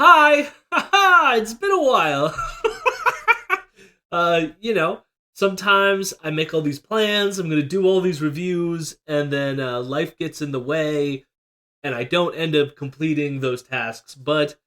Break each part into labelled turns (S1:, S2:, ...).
S1: Hi! Haha! It's been a while. uh, you know, Sometimes I make all these plans, I'm gonna do all these reviews, and then life gets in the way, and I don't end up completing those tasks. But,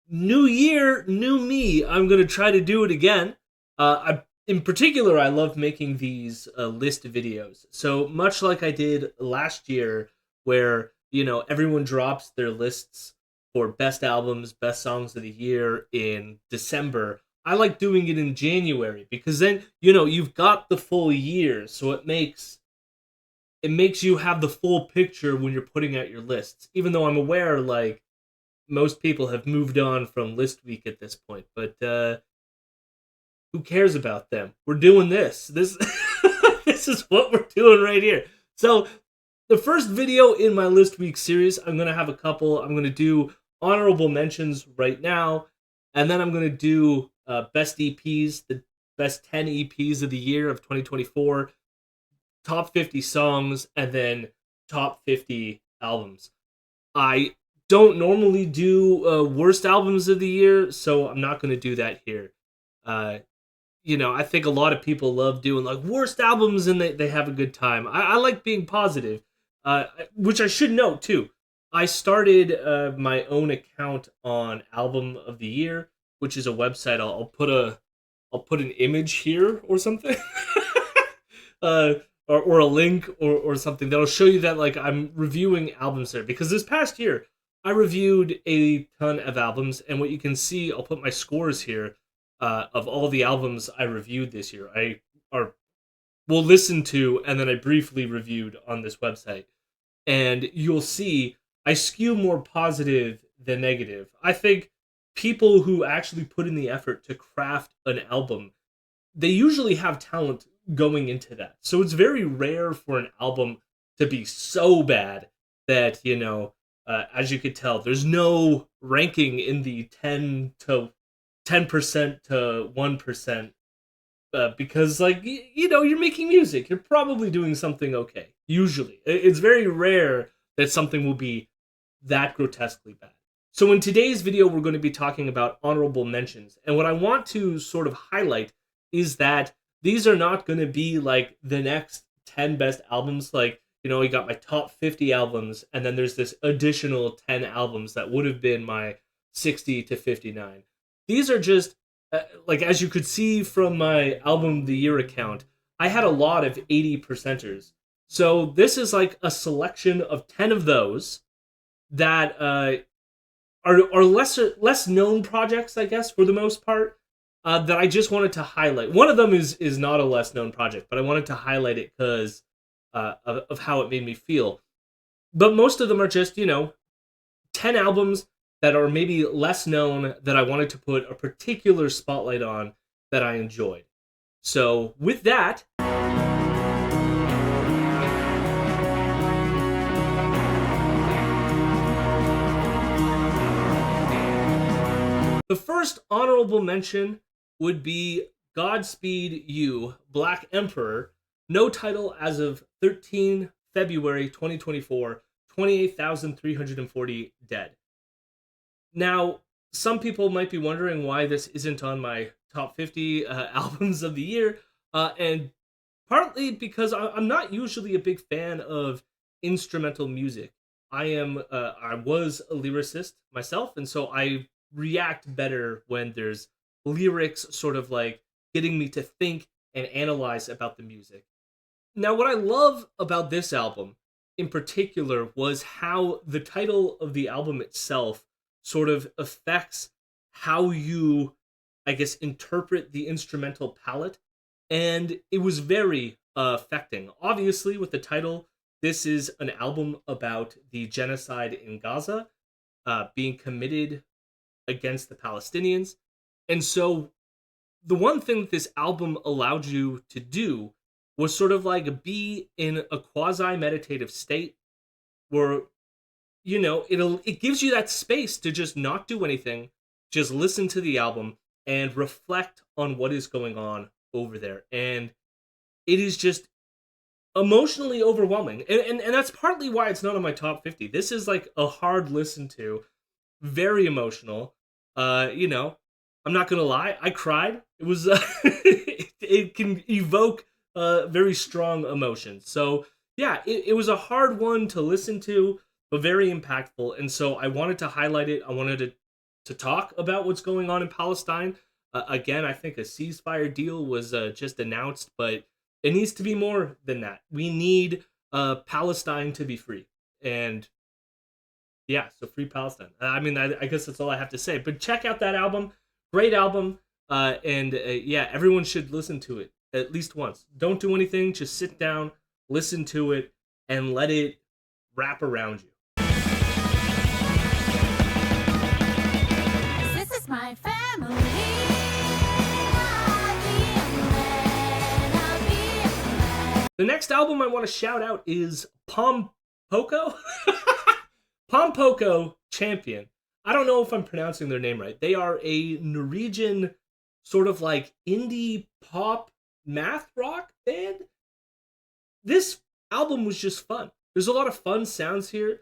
S1: new year, new me. I'm gonna try to do it again. In particular, I love making these list videos. So much like I did last year, where everyone drops their lists for best albums, best songs of the year in December. I like doing it in January because then you've got the full year, so it makes you have the full picture when you're putting out your lists. Even though I'm aware, like most people have moved on from list week at this point, but who cares about them? We're doing this this is what we're doing right here. So the first video in my list week series, I'm going to have a couple. I'm going to do honorable mentions right now, and then I'm going to do best EPs, the best 10 EPs of the year of 2024, top 50 songs, and then top 50 albums. I don't normally do worst albums of the year, so I'm not going to do that here. Uh, I think a lot of people love doing like worst albums and they have a good time. I like being positive, which I should note too. I started my own account on Album of the Year, which is a website. I'll put an image here or something. uh, or a link or something that'll show you that like I'm reviewing albums there, because this past year I reviewed a ton of albums, and what you can see, I'll put my scores here of all the albums I reviewed this year. I are will listen to and then I briefly reviewed on this website, and you'll see I skew more positive than negative. I think people who actually put in the effort to craft an album, they usually have talent going into that. So it's very rare for an album to be so bad that, as you could tell, there's no ranking in the 10% to 1%, because, like, you're making music. You're probably doing something okay. Usually. It's very rare that something will be that grotesquely bad. So in today's video, we're going to be talking about honorable mentions. And what I want to sort of highlight is that these are not going to be like the next 10 best albums. Like, you got my top 50 albums, and then there's this additional 10 albums that would have been my 60 to 59. These are just, like, as you could see from my album of the year account, I had a lot of 80 percenters. So this is like a selection of 10 of those that are less known projects, I guess, for the most part, that I just wanted to highlight. One of them is not a less known project, but I wanted to highlight it because of how it made me feel. But most of them are just 10 albums that are maybe less known that I wanted to put a particular spotlight on that I enjoyed. So with that, the first honorable mention would be Godspeed You, Black Emperor. No title as of 13 February 2024, 28,340 dead. Now, some people might be wondering why this isn't on my top 50 albums of the year, and partly because I'm not usually a big fan of instrumental music. I was a lyricist myself, and so I react better when there's lyrics sort of like getting me to think and analyze about the music. Now, what I love about this album in particular was how the title of the album itself sort of affects how you, I guess, interpret the instrumental palette. And it was very affecting. Obviously, with the title, this is an album about the genocide in Gaza being committed against the Palestinians. And so the one thing that this album allowed you to do was sort of like be in a quasi meditative state where it gives you that space to just not do anything, just listen to the album and reflect on what is going on over there. And it is just emotionally overwhelming. And that's partly why it's not on my top 50. This is like a hard listen to. very emotional. You know, I'm not gonna lie, I cried. It was it can evoke very strong emotions. So yeah, it was a hard one to listen to, but very impactful. And so I wanted to highlight it. I wanted to talk about what's going on in Palestine. Again, I think a ceasefire deal was just announced, but it needs to be more than that. We need Palestine to be free, and yeah, so free Palestine. I mean, I guess that's all I have to say. But check out that album, great album, and yeah, everyone should listen to it at least once. Don't do anything, just sit down, listen to it, and let it wrap around you.
S2: This is my family.
S1: The next album I want to shout out is Pompoko. Pompoko Champion. I don't know if I'm pronouncing their name right. They are a Norwegian sort of like indie pop math rock band. This album was just fun. There's a lot of fun sounds here.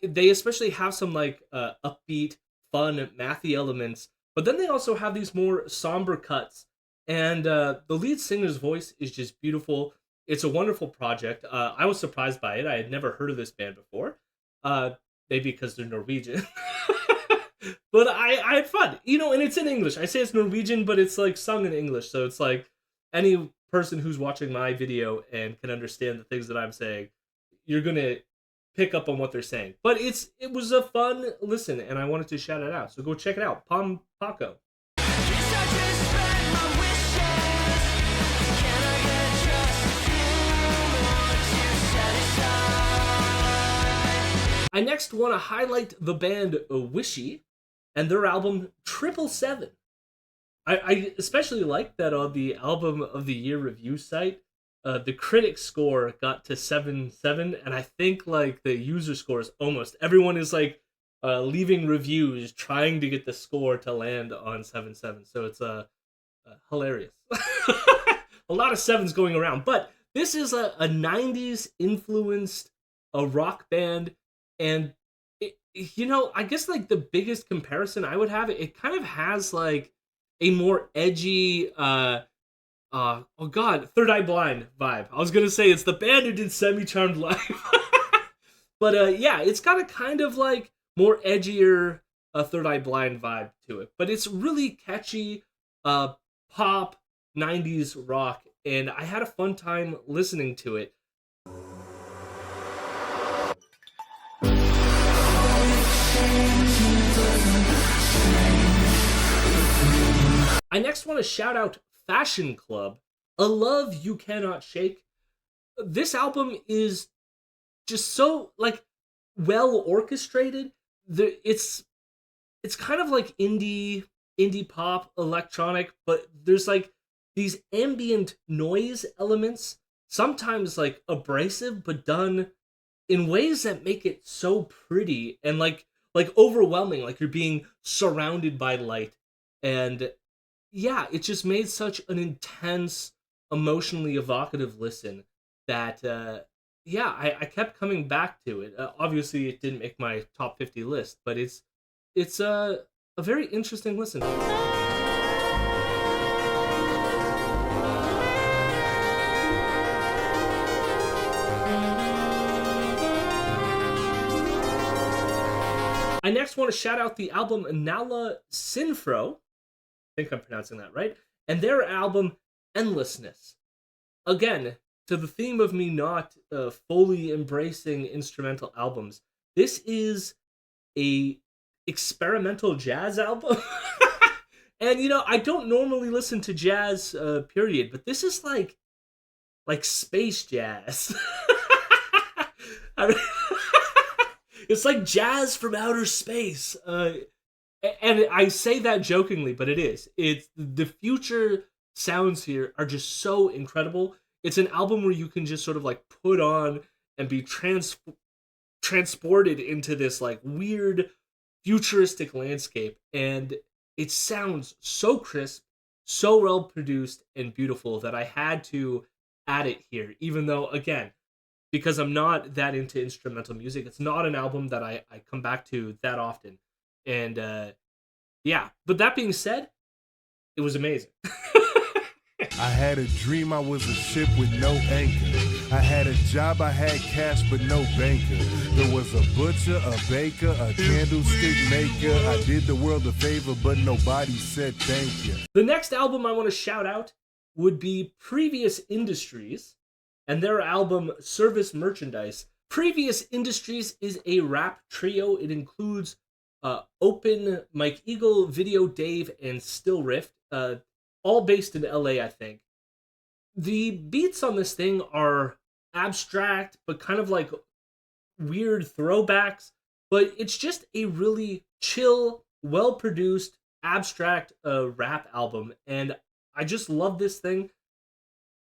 S1: They especially have some like upbeat, fun, mathy elements, but then they also have these more somber cuts. And the lead singer's voice is just beautiful. It's a wonderful project. I was surprised by it. I had never heard of this band before. Uh, Maybe because they're Norwegian. But I had fun, and it's in English. I say it's Norwegian, but it's like sung in English, so it's like any person who's watching my video and can understand the things that I'm saying, you're gonna pick up on what they're saying. But it was a fun listen, and I wanted to shout it out. So go check it out, Pom Paco. I next want to highlight the band Wishy and their album 777. I especially like that on the album of the year review site, the critic score got to 7.7, and I think like the user scores almost everyone is like leaving reviews trying to get the score to land on 7.7. So it's hilarious. A lot of sevens going around, but this is a 90s influenced a rock band, and I guess like the biggest comparison I would have, it kind of has like a more edgy oh god, Third Eye Blind vibe. I was gonna say it's the band who did Semi Charmed Life. But yeah, it's got a kind of like more edgier Third Eye Blind vibe to it. But it's really catchy pop 90s rock, and I had a fun time listening to it. I next want to shout out Fashion Club, A Love You Cannot Shake. This album is just so like well orchestrated. It's kind of like indie pop electronic, but there's like these ambient noise elements, sometimes like abrasive, but done in ways that make it so pretty and like overwhelming, like you're being surrounded by light. And yeah, it just made such an intense, emotionally evocative listen that yeah, I kept coming back to it. Obviously, it didn't make my top 50 list, but it's a very interesting listen. I next want to shout out the album Nala Sinfro. I think I'm pronouncing that right. And their album Endlessness. Again, to the theme of me not fully embracing instrumental albums, this is a experimental jazz album. And I don't normally listen to jazz period, but this is like space jazz. I mean, it's like jazz from outer space. And I say that jokingly, but it is. It's the future sounds here are just so incredible. It's an album where you can just sort of like put on and be transported into this like weird futuristic landscape, and it sounds so crisp, so well produced and beautiful that I had to add it here, even though again, because I'm not that into instrumental music, it's not an album that I come back to that often. And yeah, but that being said, it was amazing.
S2: I had a dream I was a ship with no anchor. I had a job, I had cash, but no banker. There was a butcher, a baker, a candlestick maker. I did the world a favor, but nobody said thank you.
S1: The next album I want to shout out would be Previous Industries and their album Service Merchandise. Previous Industries is a rap trio. It includes Open, Mike Eagle, Video Dave, and Still Rift. All based in LA, I think. The beats on this thing are abstract, but kind of like weird throwbacks. But it's just a really chill, well produced, abstract rap album. And I just love this thing.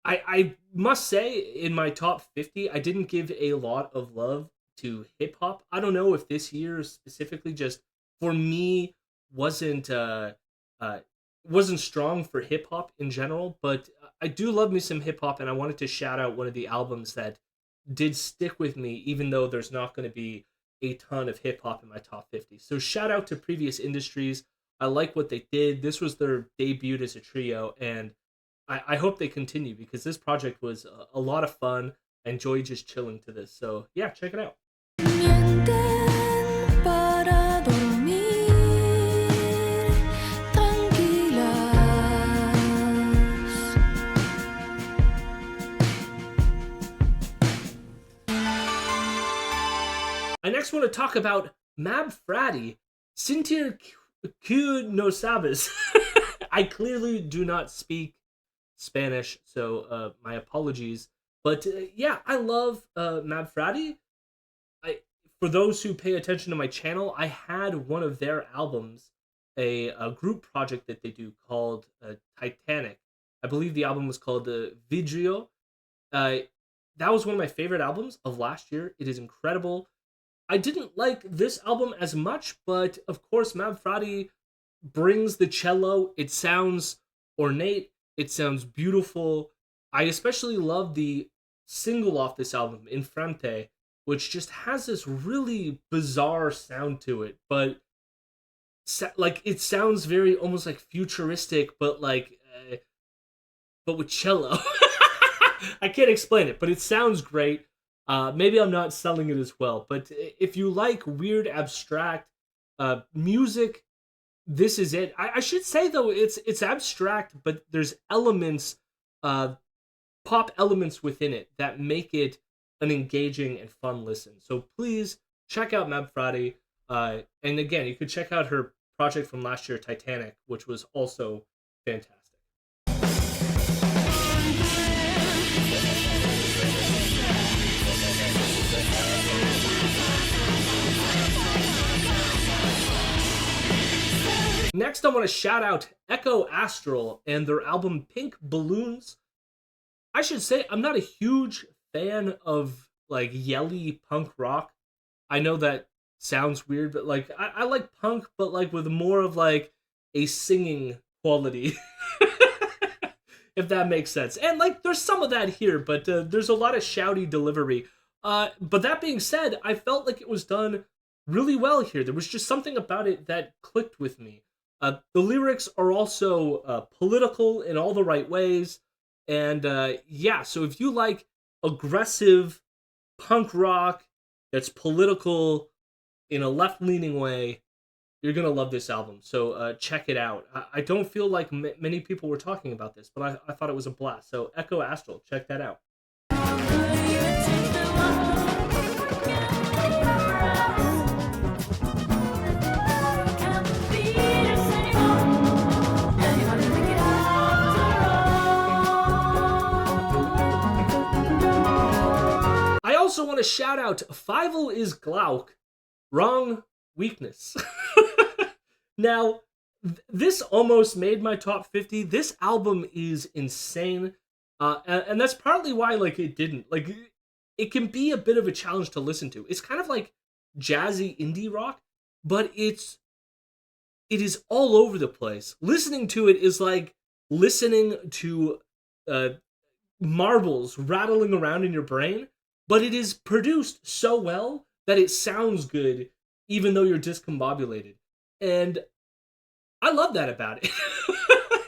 S1: I must say, in my top 50, I didn't give a lot of love to hip hop. I don't know if this year specifically just for me wasn't uh, wasn't strong for hip hop in general, but I do love me some hip hop, and I wanted to shout out one of the albums that did stick with me, even though there's not going to be a ton of hip hop in my top 50. So shout out to Previous Industries. I like what they did. This was their debut as a trio, and I hope they continue because this project was a lot of fun. I enjoy just chilling to this. So yeah, check it out.
S3: Para dormir tranquilas.
S1: I next want to talk about Mab Frati, Sintir Q no Sabes. I clearly do not speak Spanish, so my apologies. But yeah, I love Mab Frati. For those who pay attention to my channel, I had one of their albums, a group project that they do called Titanic. I believe the album was called Vidrio. Uh, that was one of my favorite albums of last year. It is incredible. I didn't like this album as much, but of course, Mab Frati brings the cello. It sounds ornate. It sounds beautiful. I especially love the single off this album, Infrante, which just has this really bizarre sound to it, but like it sounds very almost like futuristic, but like but with cello. I can't explain it, but it sounds great. Maybe I'm not selling it as well, but if you like weird abstract music, this is it. I should say though, it's abstract, but there's elements, pop elements within it that make it an engaging and fun listen. So please check out Mab Frati. And again, you could check out her project from last year, Titanic, which was also fantastic. Next, I want to shout out Echo Astral and their album Pink Balloons. I should say I'm not a huge fan of like yelly punk rock. I know that sounds weird, but like I like punk, but like with more of like a singing quality, if that makes sense. And like there's some of that here, but there's a lot of shouty delivery. But that being said, I felt like it was done really well here. There was just something about it that clicked with me. The lyrics are also political in all the right ways. And yeah, so if you like aggressive punk rock that's political in a left-leaning way, you're going to love this album. So check it out. I don't feel like many people were talking about this, but I thought it was a blast. So Echo Astral, check that out. I also want to shout out Fievel is Glauc, Wrong Weakness. Now, this almost made my top 50. This album is insane. And that's partly why like it didn't. Like it can be a bit of a challenge to listen to. It's kind of like jazzy indie rock, but it is all over the place. Listening to it is like listening to marbles rattling around in your brain, but it is produced so well that it sounds good even though you're discombobulated. And I love that about it.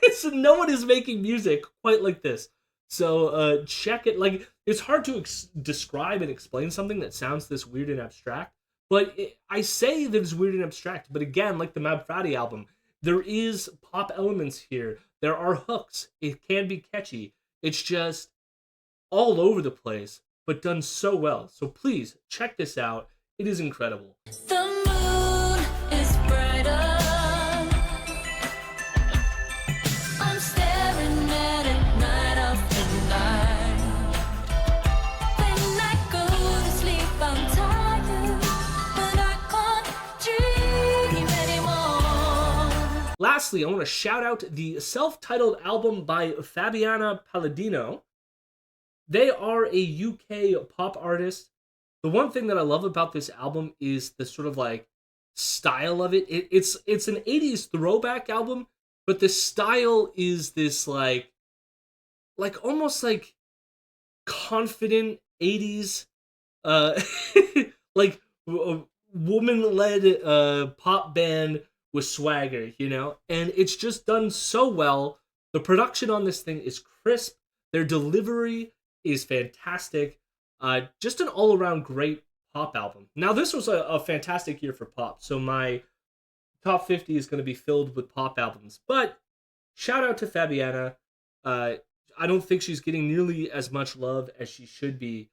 S1: It's, no one is making music quite like this. So check it. Like, it's hard to describe and explain something that sounds this weird and abstract. But I say that it's weird and abstract. But again, like the Mab Frati album, there is pop elements here. There are hooks. It can be catchy. It's just all over the place, but done so well. So please check this out. It is incredible.
S3: The moon is brighter. I'm staring at it night after night. When I go to sleep, I'm tired, but I can't dream anymore.
S1: Lastly, I want to shout out the self-titled album by Fabiana Palladino. They are a UK pop artist. The one thing that I love about this album is the sort of like style of it. It's an 80s throwback album, but the style is this like almost like confident 80s uh like woman-led pop band with swagger, you know? And it's just done so well. The production on this thing is crisp. Their delivery is fantastic. Just an all-around great pop album. Now, this was a fantastic year for pop, so my top 50 is going to be filled with pop albums. But shout out to Fabiana. I don't think she's getting nearly as much love as she should be,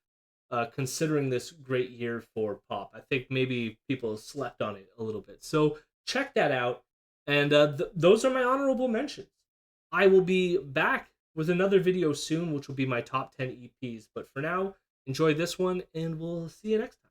S1: considering this great year for pop. I think maybe people slept on it a little bit. So check that out. And those are my honorable mentions. I will be back with another video soon, which will be my top 10 EPs. But for now, enjoy this one, and we'll see you next time.